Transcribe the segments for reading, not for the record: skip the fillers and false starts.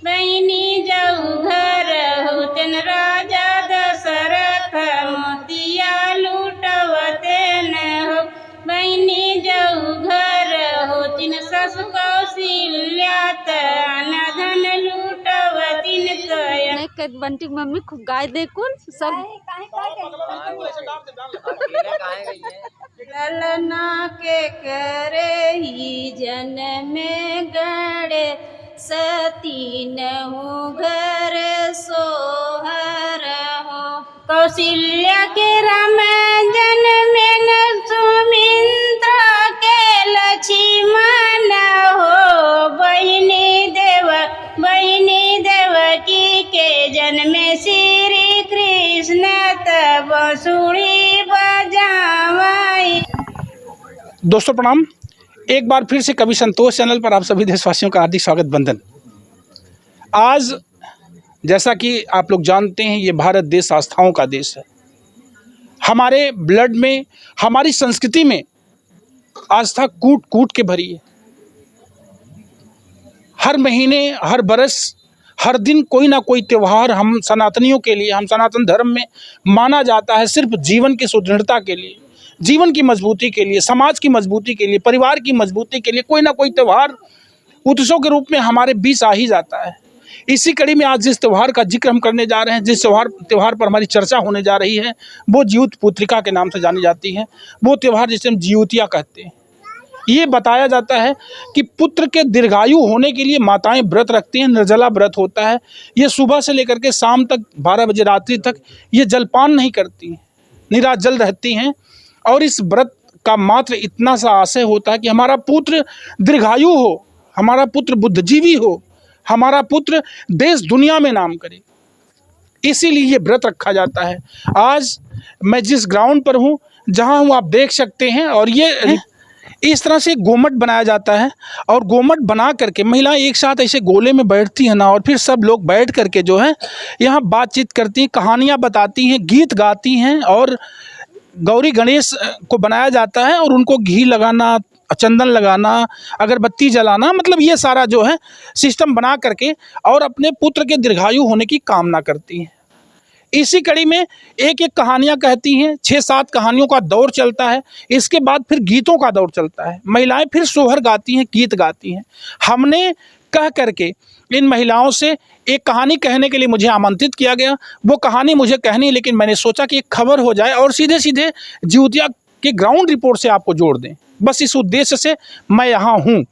बहिनी जाऊ घर होतन राजा दशरथ मोतिया लूटवते न हो। बहिनी जाऊ घर होतिन ससु कौशल्या धन लूटवतिन कया। बंटी मम्मी खूब गाय दे कुल सब ललना के करे ही जन में गड़े सतीन घर सोहर हो। कौशल्या के राम जन में सुमिंद्र के लक्ष्मण हो। बहिनी देवकी के जन्म श्री कृष्ण तब बांसुरी बजावाई। दोस्तों प्रणाम। एक बार फिर से कवि संतोष चैनल पर आप सभी देशवासियों का हार्दिक स्वागत बंदन। आज जैसा कि आप लोग जानते हैं, ये भारत देश आस्थाओं का देश है। हमारे ब्लड में, हमारी संस्कृति में आस्था कूट कूट के भरी है। हर महीने, हर बरस, हर दिन कोई ना कोई त्यौहार हम सनातनियों के लिए, हम सनातन धर्म में माना जाता है सिर्फ जीवन की सुदृढ़ता के लिए, जीवन की मजबूती के लिए, समाज की मजबूती के लिए, परिवार की मजबूती के लिए कोई ना कोई त्यौहार उत्सव के रूप में हमारे बीच आ ही जाता है। इसी कड़ी में आज जिस त्यौहार का जिक्र हम करने जा रहे हैं, जिस त्यौहार पर हमारी चर्चा होने जा रही है, वो जीवित पुत्रिका के नाम से जानी जाती है। वो त्यौहार जिसे हम जीवतिया कहते हैं। ये बताया जाता है कि पुत्र के दीर्घायु होने के लिए माताएं व्रत रखती हैं। निर्जला व्रत होता है। ये सुबह से लेकर के शाम तक 12 बजे रात्रि तक ये जलपान नहीं करती, निराजल रहती हैं। और इस व्रत का मात्र इतना सा आशय होता है कि हमारा पुत्र दीर्घायु हो, हमारा पुत्र बुद्धिजीवी हो, हमारा पुत्र देश दुनिया में नाम करे। इसीलिए ये व्रत रखा जाता है। आज मैं जिस ग्राउंड पर हूँ, जहाँ हूँ, आप देख सकते हैं। और ये इस तरह से गोमट बनाया जाता है। और गोमट बना करके महिलाएं एक साथ ऐसे गोले में बैठती हैं ना, और फिर सब लोग बैठ करके जो है यहाँ बातचीत करती हैं, कहानियाँ बताती हैं, गीत गाती हैं। और गौरी गणेश को बनाया जाता है और उनको घी लगाना, चंदन लगाना, अगरबत्ती जलाना, मतलब ये सारा जो है सिस्टम बना करके और अपने पुत्र के दीर्घायु होने की कामना करती हैं। इसी कड़ी में एक एक कहानियाँ कहती हैं। 6-7 कहानियों का दौर चलता है। इसके बाद फिर गीतों का दौर चलता है। महिलाएं फिर सोहर गाती हैं, गीत गाती हैं। हमने कह करके इन महिलाओं से एक कहानी कहने के लिए मुझे आमंत्रित किया गया। वो कहानी मुझे कहनी, लेकिन मैंने सोचा कि एक खबर हो जाए और सीधे सीधे जीवतिया के ग्राउंड रिपोर्ट से आपको जोड़ दें। बस इस उद्देश्य से मैं यहाँ हूँ।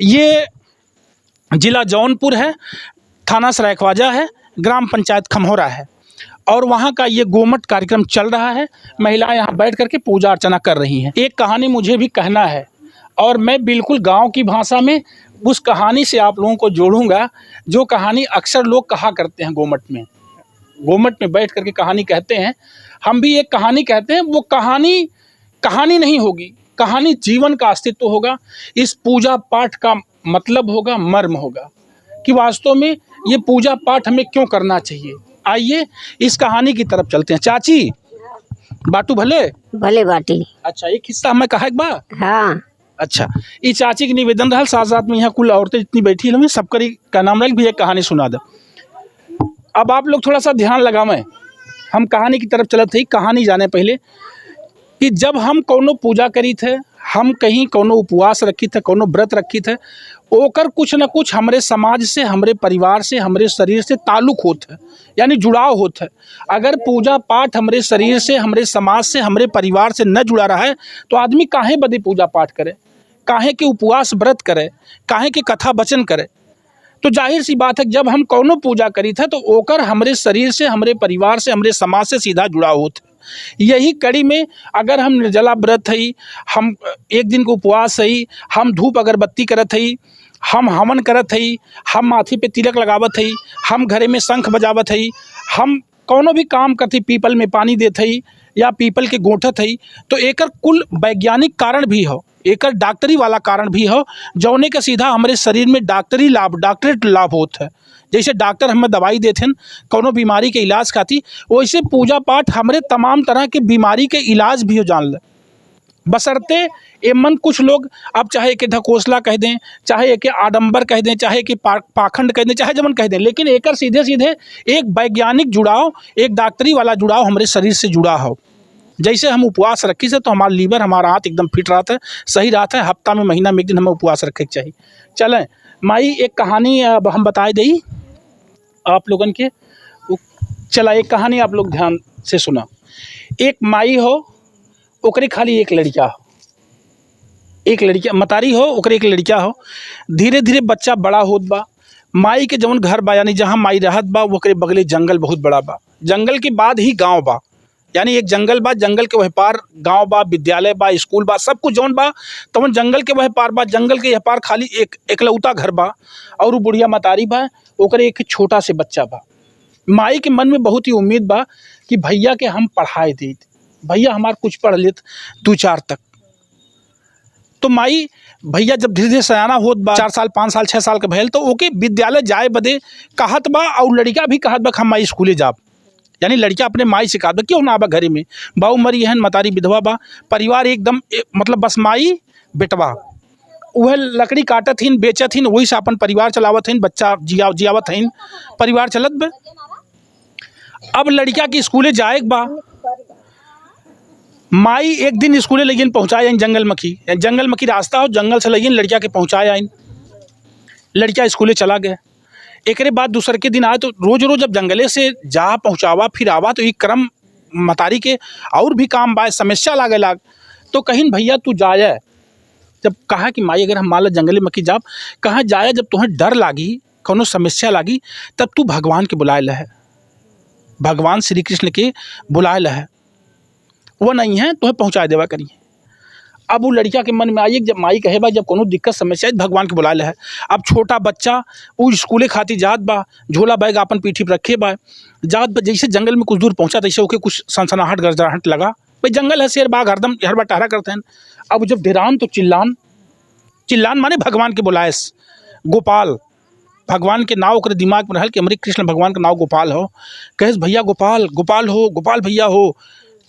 ये जिला जौनपुर है, थाना सरायख्वाजा है, ग्राम पंचायत खमहोरा है। और वहाँ का ये गोमट कार्यक्रम चल रहा है। महिलाएं यहाँ बैठ करके पूजा अर्चना कर रही हैं। एक कहानी मुझे भी कहना है और मैं बिल्कुल गांव की भाषा में उस कहानी से आप लोगों को जोड़ूंगा, जो कहानी अक्सर लोग कहा करते हैं। गोमट में बैठ करके कहानी कहते हैं। हम भी एक कहानी कहते हैं। वो कहानी नहीं होगी, कहानी जीवन का अस्तित्व होगा। इस पूजा पाठ का मतलब होगा, मर्म होगा कि वास्तव में ये पूजा पाठ हमें क्यों करना चाहिए। आइए इस कहानी की तरफ चलते हैं। चाची बाटू भले भले बाटी। अच्छा, एक हिस्सा हमें कहा एक बार। हाँ अच्छा, ये चाची की निवेदन रहा, साथ साथ में यहाँ कुल औरतें जितनी बैठी हैं सबकरी का नाम रख भी एक कहानी सुना दे। अब आप लोग थोड़ा सा ध्यान लगावें। हम कहानी की तरफ चलते ही कहानी जाने पहले कि जब हम कोनो पूजा करी थे, हम कहीं कोनो उपवास रखी थे, कोनो व्रत रखी थे, ओकर कुछ न कुछ हमारे समाज से, हमारे परिवार से, हमारे शरीर से ताल्लुक होता है, यानी जुड़ाव होता है। अगर पूजा पाठ हमारे शरीर से, हमारे समाज से, हमारे परिवार से न जुड़ा रहा है तो आदमी काहे बदे पूजा पाठ करे, काहे के उपवास व्रत करे, काहे के कथा वचन करे। तो जाहिर सी बात है, जब हम कोनो पूजा करी थे तो ओकर हमारे शरीर से, हमारे परिवार से, हमारे समाज से सीधा जुड़ाव होता है। यही कड़ी में अगर हम निर्जला व्रत हई, हम एक दिन को उपवास हई, हम धूप अगरबत्ती करत हई, हम हवन करत हई, हम माथे पे तिलक लगावत हई, हम घरे में शंख बजावत हई, हम कोनो भी काम करते, पीपल में पानी देत हई या पीपल के गोठत हई, तो एकर कुल वैज्ञानिक कारण भी हो, एकर डॉक्टरी वाला कारण भी हो, जौने का सीधा हमारे शरीर में डॉक्टरी लाभ, डॉक्टरेट लाभ होता है। जैसे डॉक्टर हमें दवाई देते हैं कोनो बीमारी के इलाज खाती, वैसे पूजा पाठ हमारे तमाम तरह के बीमारी के इलाज भी हो जान ले। बशर्ते ये मन कुछ लोग अब चाहे कि ढकोसला कह दें, चाहे कि आडंबर कह दें, चाहे कि पाखंड कह दें, चाहे जमन कह दें, लेकिन एक सीधे सीधे एक वैज्ञानिक जुड़ाव, एक डॉक्टरी वाला जुड़ाव हमारे शरीर से जुड़ा हो। जैसे हम उपवास रखी से तो हमारा लीवर, हमारा हाथ एकदम फिट रहता है, सही रहता है। हफ्ता में, महीना में एक दिन हमें उपवास रखे के चाहिए। चलें माई एक कहानी अब हम बताए दी आप लोगन के। चला एक कहानी आप लोग ध्यान से सुना। एक माई हो, ओकरे खाली एक लड़का हो, एक लड़का मतारी हो, ओकरे एक लड़का हो। धीरे धीरे बच्चा बड़ा होत बा। माई के जवन घर बा, यानी जहाँ माई रहत बा, ओकरे बगले जंगल बहुत बड़ा बा। जंगल के बाद ही गांव बा, यानी एक जंगल बा, जंगल के वह पार गांव बा, विद्यालय बा, स्कूल बा, सब कुछ जौन बा तवन जंगल के वह पार बा। जंगल के यह पार खाली एक एकलौता घर बा और वो बुढ़िया मतारी बा, ओकरे एक छोटा से बच्चा बा। माई के मन में बहुत ही उम्मीद बा कि भैया के हम पढ़ाए दी, भैया हमार कुछ पढ़ लेत 2-4 तक। तो माई भैया जब धीरे धीरे सयाना होत बा, 4 साल 5 साल 6 साल के भैल, तो ओके विद्यालय जाए बदे कहत बा और लड़का भी कहत बा हम माई स्कूले जाब। यानी लड़का अपने माई से कहत बा क्यों ना बा घरे में, बाऊ मरी हन, मतारी विधवा बा, परिवार एकदम मतलब बस माई बेटवा वह लकड़ी काटत हिन, बेचत हिन, वही से अपन परिवार चलावत हिन, बच्चा जियावत हिन, परिवार चलत बा। अब लड़का की स्कूले जाए बा, माई एक दिन स्कूले लगिन पहुँचाए आइन जंगल मखी रास्ता हो, जंगल से लगिन लड़का के पहुँचाए आइन। लड़का स्कूले चला गया। एक बाद दूसर के दिन आए तो रोज रोज जब जंगले से जा पहुँचावा फिर आवा तो एक क्रम मतारी के और भी काम बा, समस्या लागे लाग। तो कहीं भैया तू जाए, जब कहा कि माई अगर हम मान लो जंगले मखी जाब, कहाँ जाए जब तुम्हें डर लागी, कोनो समस्या लागी, तब तू भगवान के बुलाए लहे, भगवान श्री कृष्ण के बुलाए लहे, वो नहीं है तुम्हें पहुँचा देवा करिए। अब वो लड़का के मन में आई जब माई कहे बा जब कोनो दिक्कत समस्या है भगवान के बुला ले है। अब छोटा बच्चा वो स्कूले खाती जात बा, झोला बैग अपन पीठी पर रखे बा, जात बा। जैसे जंगल में कुछ दूर पहुंचा तैसे ओके कुछ सनसनाहट गरजराहट लगा, भाई जंगल है, शेर बाघ हरदम हर बार टहरा करते हैं। अब जब डेरान तो चिल्लान माने भगवान के बुलाए। गोपाल भगवान के नाव ओकरे दिमाग में रहल कि हमारे कृष्ण भगवान का नाव गोपाल हो, कहे भैया गोपाल गोपाल हो, गोपाल भैया हो,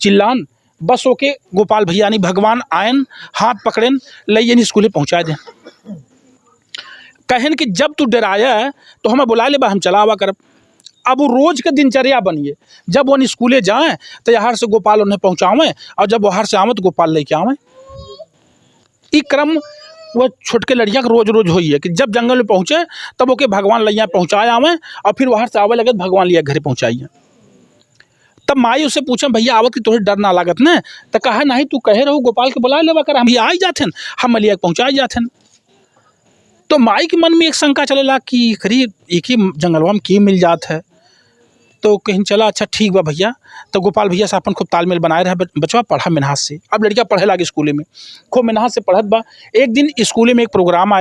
चिल्लान बस ओके गोपाल भैया यानी भगवान आयन, हाथ पकड़ेन लइयन स्कूले पहुँचा दें। कहन कि जब तू डराया है तो हमें बुला ले बा, हम चलावा करब। अब वो रोज के दिनचर्या बनिए, जब वो स्कूले जाएँ तो यहाँ से गोपाल उन्हें पहुँचावें और जब वहाँ से आवें तो गोपाल लेके आवें। ये क्रम वह छोटके लड़िया का रोज रोज होई है कि जब जंगल में पहुँचे तब ओके भगवान लैया पहुँचाए आवें और फिर वहाँ से आवे लगे भगवान लिया घरे पहुँचाइए। तब माई उससे पूछे भैया आवत कि तोहे डर ना लागत न? तो कहा नहीं, तू कहे रहो गोपाल के बुला लेवा कर, हम ही आई जाते हम लिया पहुँचाए जाते। तो माई के मन में एक शंका चलेला कि करीब एक ही जंगलवा में की मिल जात है। तो कहीं चला अच्छा ठीक बा भैया। तो गोपाल भैया से अपन खूब तालमेल बनाए रहे, बचवा पढ़ा मेहनत से। अब लड़का पढ़े लागे स्कूले में, खूब मेहनत से पढ़त बा। एक दिन स्कूले में एक प्रोग्राम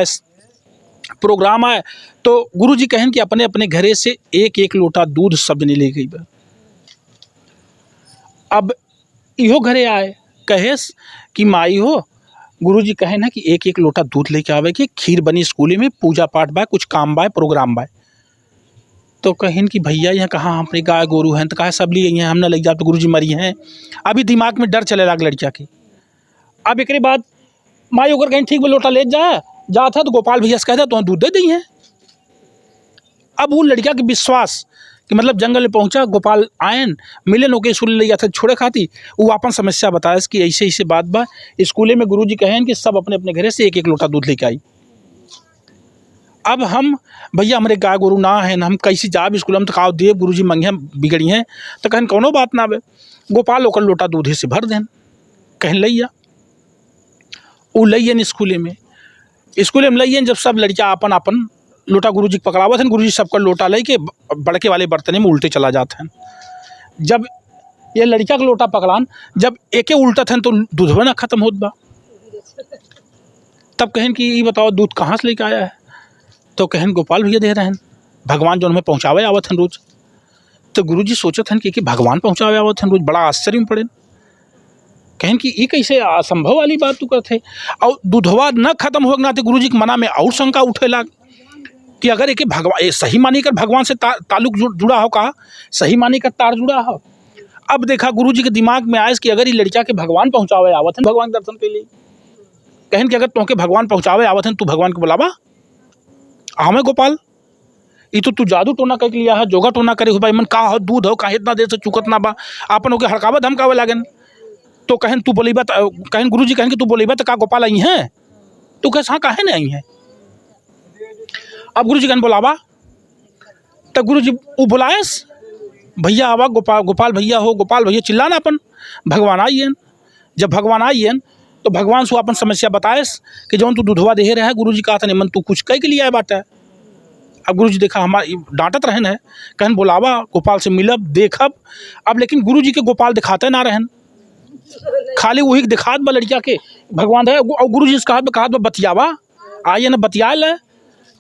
आए तो गुरुजी कहन कि अपने अपने घरे से एक एक लोटा दूध सब जने ले गई बा। अब इहो घरे आए, कहेस कि माई हो, गुरुजी कहे ना कि एक एक लोटा दूध लेके आवे कि खीर बनी स्कूले में, पूजा पाठ बा, कुछ काम बा, प्रोग्राम बा। तो कहें कि भैया यहाँ कहाँ अपने गाय गोरू हैं, तो कहा सब लिए हैं, हमने लग जा तो गुरुजी मरी हैं। अभी दिमाग में डर चले लगा लड़किया की। अब एक बाद माई होकर कहीं ठीक लोटा ले जाता तो गोपाल भैया से कहता तो दूध दे दी है। अब वो लड़किया के विश्वास कि मतलब जंगल में पहुंचा, गोपाल आयन मिले नौके स्कूल ले जाते छोड़े खाती, वो अपन समस्या बताया कि ऐसे ऐसे बात बा। स्कूले में गुरुजी कहें कि सब अपने अपने घरे से एक एक लोटा दूध लेके आई। अब हम भैया हमारे गाय गोरू ना है ना, हम कैसे जाब स्कूल में, तो खाओ देव गुरुजी मंगे बिगड़ी हैं। तो कहन कोनो बात ना बे, गोपाल ओकर लोटा दूधे से भर देन। कहन लैया वो लैयन स्कूले में लैयन। जब सब लड़कियाँ अपन अपन लोटा गुरुजी के पकड़ावत हैं, गुरुजी सबका लोटा ले के बड़के वाले बर्तने में उल्टे चला जाते हैं। जब ये लड़का का लोटा पकड़ान, जब एके उल्टत हैं तो दूधवा ना खत्म होत बा। तब कहन कि ये बताओ दूध कहाँ से लेके आया है? तो कहन गोपाल भैया दे रहे हैं, भगवान जो हमें पहुँचावे आवत हैं रोज। तो गुरुजी सोचत हैं कि भगवान पहुँचावे आवत हैं रोज, बड़ा आश्चर्य में पड़े। कहन कि ये कैसे असंभव वाली बात तू करते। और दूधवा न खत्म हो नाते गुरुजी के मना में और शंका उठे लाग कि अगर एक भगवान सही मानी कर भगवान से ताल्लुक जुड़ा हो, का सही मानी कर तार जुड़ा हो। अब देखा गुरुजी के दिमाग में आया कि अगर ये लड़का के भगवान पहुँचावे आवत है भगवान के दर्शन के लिए, कहन कि अगर तुमके भगवान पहुँचावे आवत है तू भगवान को बुलावा। हमें गोपाल ये तो तू जादू टोना कर लिया है, जोगा टोना करे हो भाई मन का हो दूध हो काहे इतना देर से चुकत ना बा, आपन ओके हड़कावा धमकावे लागन। तो कहन तू बोलीबा, कहन गुरुजी कहन कि तू बोलीबा तो का गोपाल आई हैं, तो कह हाँ काहे नहीं आई हैं। अब गुरुजी कहन बोलावा, तो गुरुजी वो बुलायस भैया आवा, गोपाल भैया हो, गोपाल भैया चिल्लाना अपन। भगवान आइयन, जब भगवान आइयन तो भगवान से अपन समस्या बताएस कि जौन तू दूधवा दे रहा है, गुरुजी कहा था मन तू कुछ कह के लिए आया बात है। अब गुरुजी देखा हमारे डांटत रहन है, कहन बोलावा गोपाल से मिलब देखब। अब लेकिन गुरुजी के गोपाल दिखाते ना रहन, खाली वही दिखात बा लड़किया के भगवान है। और गुरुजी से कहा बतियावा, आइए ना बतिया ले,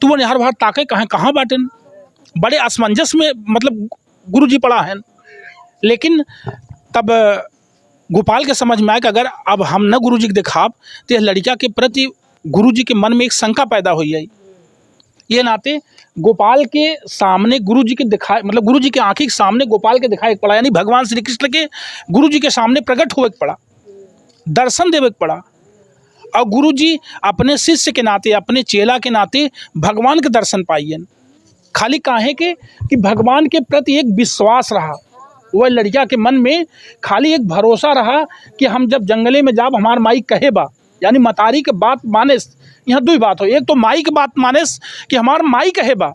तू हर बार ताके कहाँ बाटेन। बड़े असमंजस में मतलब गुरुजी पड़ा है। लेकिन तब गोपाल के समझ में आया कि अगर अब हम न गुरुजी के दिखाब तो यह लड़किया के प्रति गुरुजी के मन में एक शंका पैदा हो जाए। ये नाते गोपाल के सामने गुरुजी के दिखाए, मतलब गुरुजी की आंखी के सामने गोपाल के दिखाए पड़ा, यानी भगवान श्री कृष्ण के गुरुजी के सामने प्रकट होवे पड़ा, दर्शन देवे पड़ा। और गुरुजी अपने शिष्य के नाते, अपने चेला के नाते भगवान के दर्शन पाइयन। खाली काहे के कि भगवान के प्रति एक विश्वास रहा, वह लड़किया के मन में खाली एक भरोसा रहा कि हम जब जंगले में जाब हमार माई कहे बा, यानी मतारी के बात माने। यहाँ दो ही बात हो, एक तो माई की बात माने कि हमार माई कहे बा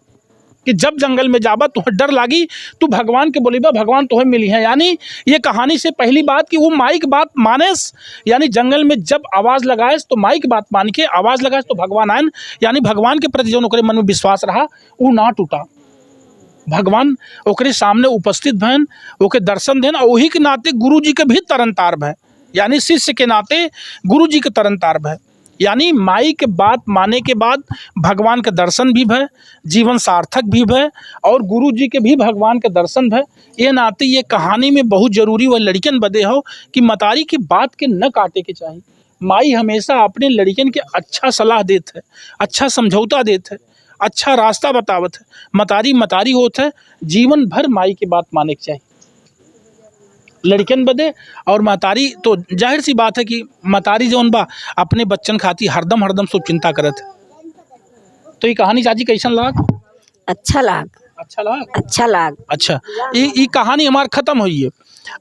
कि जब जंगल में जाबा तुम्हें डर लागी तू भगवान के बोलीबा भगवान तुम्हें मिली है। यानी ये कहानी से पहली बात कि वो माई की बात मानेस, यानी जंगल में जब आवाज़ लगाएस तो माई की बात मान के आवाज़ लगाएस तो भगवान आयन, यानी भगवान के प्रति जो ओकरे मन में विश्वास रहा वो ना टूटा। भगवान ओकरे सामने उपस्थित भैन, ओके दर्शन देन, और वही के नाते गुरु जी के भी तरन तार भय, यानी शिष्य के नाते गुरु जी के तरन तार भय, यानी माई के बात माने के बाद भगवान के दर्शन भी भय, जीवन सार्थक भी भय, और गुरु जी के भी भगवान के दर्शन भय। ये नाते ये कहानी में बहुत जरूरी वह लड़कियन बदे हो कि मतारी की बात के न काटे के चाहिए। माई हमेशा अपने लड़कियन के अच्छा सलाह देत है, अच्छा समझौता देत है, अच्छा रास्ता बतावत है। मतारी मतारी होत है, जीवन भर माई की बात माने के चाहिए लड़कियन बदे। और मतारी तो जाहिर सी बात है कि मतारी जौन बा अपने बच्चन खाती हरदम सब चिंता करत है। तो ये कहानी चाची कैसन लाग? अच्छा लाग, अच्छा लाग, अच्छा लाग। अच्छा ये कहानी हमार खत्म हुई है।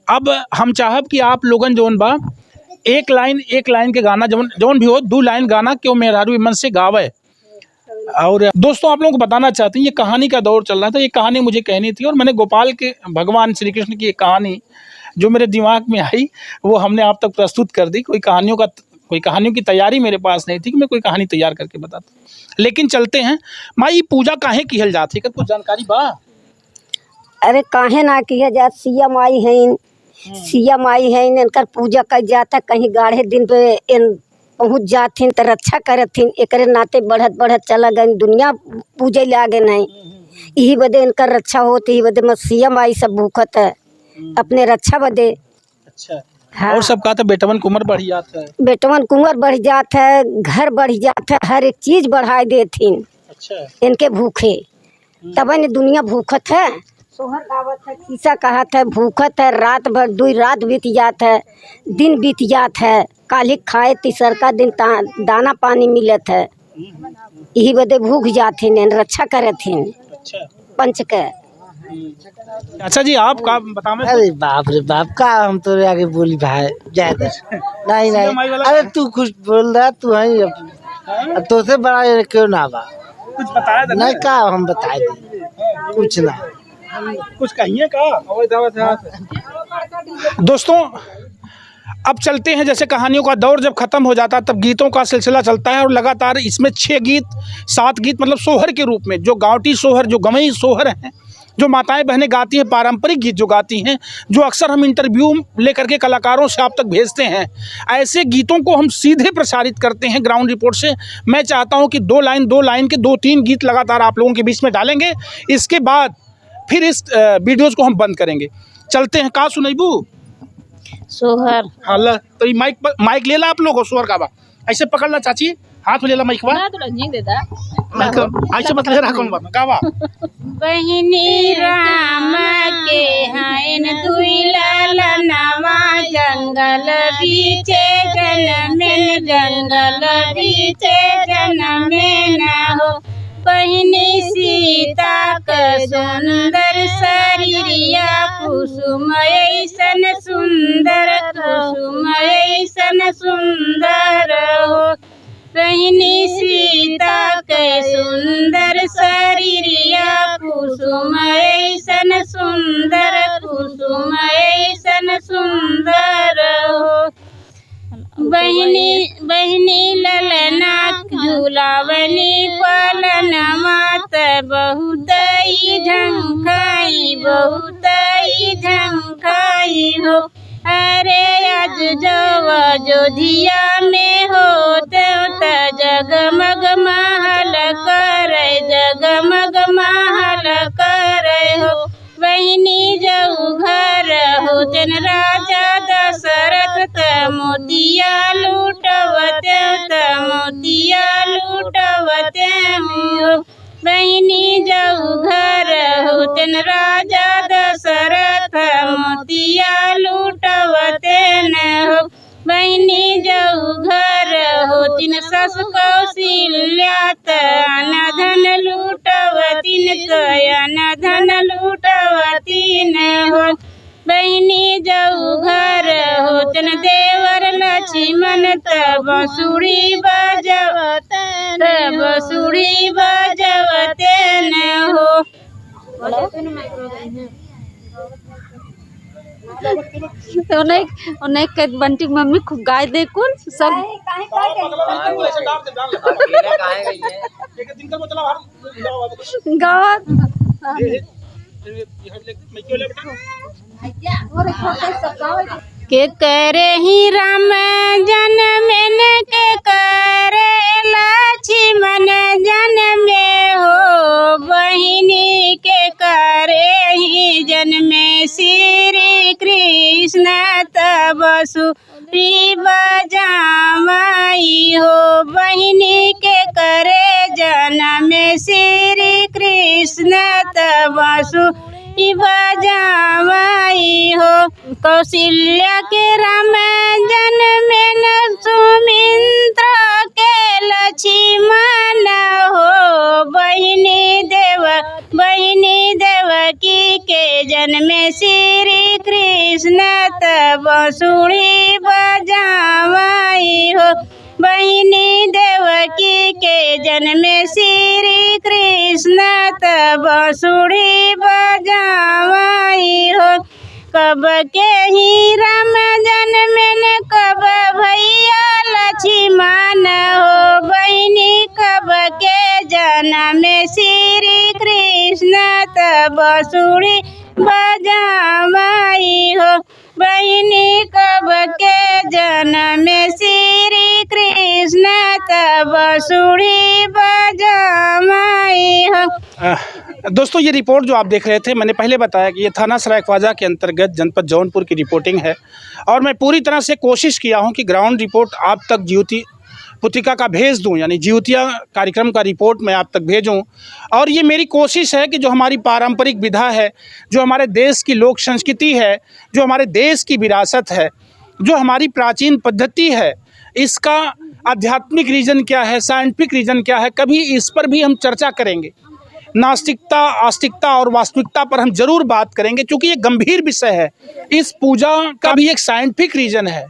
अब हम चाहब कि आप लोगन जौन बा एक लाइन के गाना जौन भी हो, 2 लाइन गाना क्यों मेहरारू मन से गावे। और दोस्तों आप लोगों को बताना चाहते हैं ये कहानी का दौर चल रहा था, ये कहानी मुझे कहनी थी और मैंने गोपाल के भगवान श्री कृष्ण की एक कहानी जो मेरे दिमाग में आई वो हमने आप तक प्रस्तुत कर दी। कोई कहानियों की तैयारी मेरे पास नहीं थी कि मैं कोई कहानी तैयार करके बताता। लेकिन चलते हैं, माई पूजा काहे किहल जाती है, कुछ जानकारी बा? अरे काहे ना किया जात, सिया माई है, सिया माई है, इनकर पूजा कर जाता, कहीं गाढ़े दिन पे इन पहुँच जाथिन तो रक्षा करथिन, एकरे नाते बढ़त चला गए दुनिया पूजे लागे नहीं, यही बदे इनकर रक्षा होती, यही बदे सिया माई सब भूखत है अपने रक्षा बदे। अच्छा हाँ। और सब कहा था बेटवन कुंवर बढ़ जाता है, बेटवन कुंवर बढ़ जाता है, घर बढ़ जाता है, हर एक चीज बढ़ाई देथिन। अच्छा इनके भूखे तब न दुनिया भूखत है। सोहर गावत है, खीसा कहत है, भूखत है, रात भर 2 रात बीत जात है, दिन बीत जात है, काली खाए तीसर का दिन दाना पानी मिलत है, यही बदे भूख जाथिन, रक्षा करथिन। अच्छा पंच के। अच्छा जी आप का बतावे? अरे बाप रे बाप का हम तो आगे बोली भाई ज्यादा नहीं अरे तू कुछ बोल रहा तू है अब तो से बड़ा क्यों ना बा कुछ बताया नहीं का हम बताए दी कुछ ना कुछ कहिए का। दोस्तों अब चलते हैं, जैसे कहानियों का दौर जब खत्म हो जाता है तब गीतों का सिलसिला चलता है और लगातार इसमें 6 गीत 7 गीत मतलब सोहर के रूप में, जो गाँवटी सोहर, जो गवई सोहर हैं, जो माताएं बहनें गाती हैं, पारंपरिक गीत जो गाती हैं, जो अक्सर हम इंटरव्यू लेकर के कलाकारों से आप तक भेजते हैं, ऐसे गीतों को हम सीधे प्रसारित करते हैं ग्राउंड रिपोर्ट से। मैं चाहता हूं कि 2 लाइन के 2-3 गीत लगातार आप लोगों के बीच में डालेंगे, इसके बाद फिर इस वीडियोज़ को हम बंद करेंगे। चलते हैं, का सुनैबू सोहर। हाँ तो ये माइक ले ला आप लोग, सोहर का बा ऐसे पकड़ना चाची, हाथ में ले ला माइकवा ऐसे मतलब रखो बात गावा बहिनी राम के हइन दुई ललनवा जंगल बीचे जनमें जंगल बीचे जनमें न हो बहिनी सीता का सुंदर शरीरिया कुसुम ऐसन सुंदर कुसुम ऐसन सुंदर हो बहिनी सीता के सुंदर शरीरिया कुसुम ऐसन सुंदर कुसुम ऐसन सुंदर हो बहिनी ललना झूलावनी पलन मात बहुत ही झंखाई हो अरे आज अयोध्या में हो जगमग महल करे हो बहिनी जऊ घर हो जन राजा दशरथ त मोतिया लूटवते हो बहिनी जऊ घर हो जन राजा दशरथ मोतिया लूटवते न हो बहिनी जऊ घर हो तिन सस कौशल्या तन धन लूटवतीन हो बहिनी जऊ घर हो तिन देवर लक्ष्मण तब सुरी बजवते न हो बंटी मम्मी खूब गाय दे कुल सब गाँव के करे ही राम जन्म के करे लक्ष्मण जन्म हो बहिनी के करे ही जन्म श्री कृष्ण तब सुरी बजामाई हो बहिनी के करे जन्म श्री कृष्ण तब सुरी बजामाई हो कौशल्या के राम जन्म सुमित्र के लक्ष्मण हो बहिनी देवकी के जन्म श्री कृष्ण तब सुरी बजामाई हो बहिनी देवकी के जन्म श्री कृष्ण तब सुरी बजामाई हो कब के ही राम जन्म कब भैया लक्ष्मण हो बहिनी कब के जन्म श्री कृष्ण तब सुरी बजामाई हो बहिनी कब के जन्म श्री कृष्ण तब सुरी बजामाई हो। दोस्तों ये रिपोर्ट जो आप देख रहे थे मैंने पहले बताया कि ये थाना सरायख्वाजा के अंतर्गत जनपद जौनपुर की रिपोर्टिंग है और मैं पूरी तरह से कोशिश किया हूं कि ग्राउंड रिपोर्ट आप तक ज्योति पुतिका का भेज दूं, यानी ज्योतिया कार्यक्रम का रिपोर्ट मैं आप तक भेजूं। और ये मेरी कोशिश है कि जो हमारी पारंपरिक विधा है, जो हमारे देश की लोक संस्कृति है, जो हमारे देश की विरासत है, जो हमारी प्राचीन पद्धति है, इसका आध्यात्मिक रीज़न क्या है, साइंटिफिक रीज़न क्या है, कभी इस पर भी हम चर्चा करेंगे। नास्तिकता, आस्तिकता और वास्तविकता पर हम जरूर बात करेंगे, क्योंकि ये गंभीर विषय है। इस पूजा का भी एक साइंटिफिक रीज़न है,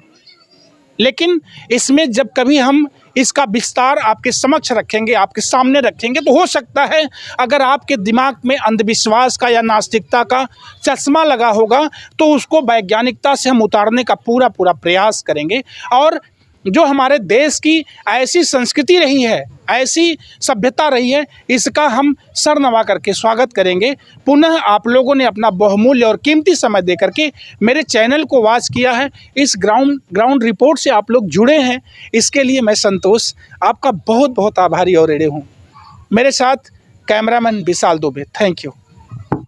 लेकिन इसमें जब कभी हम इसका विस्तार आपके समक्ष रखेंगे, आपके सामने रखेंगे, तो हो सकता है अगर आपके दिमाग में अंधविश्वास का या नास्तिकता का चश्मा लगा होगा तो उसको वैज्ञानिकता से हम उतारने का पूरा प्रयास करेंगे। और जो हमारे देश की ऐसी संस्कृति रही है, ऐसी सभ्यता रही है, इसका हम सर नवा करके स्वागत करेंगे। पुनः आप लोगों ने अपना बहुमूल्य और कीमती समय दे करके मेरे चैनल को वॉच किया है, इस ग्राउंड रिपोर्ट से आप लोग जुड़े हैं, इसके लिए मैं संतोष आपका बहुत आभारी और ऋणी हूँ। मेरे साथ cameraman Vishal Dubey. Thank you.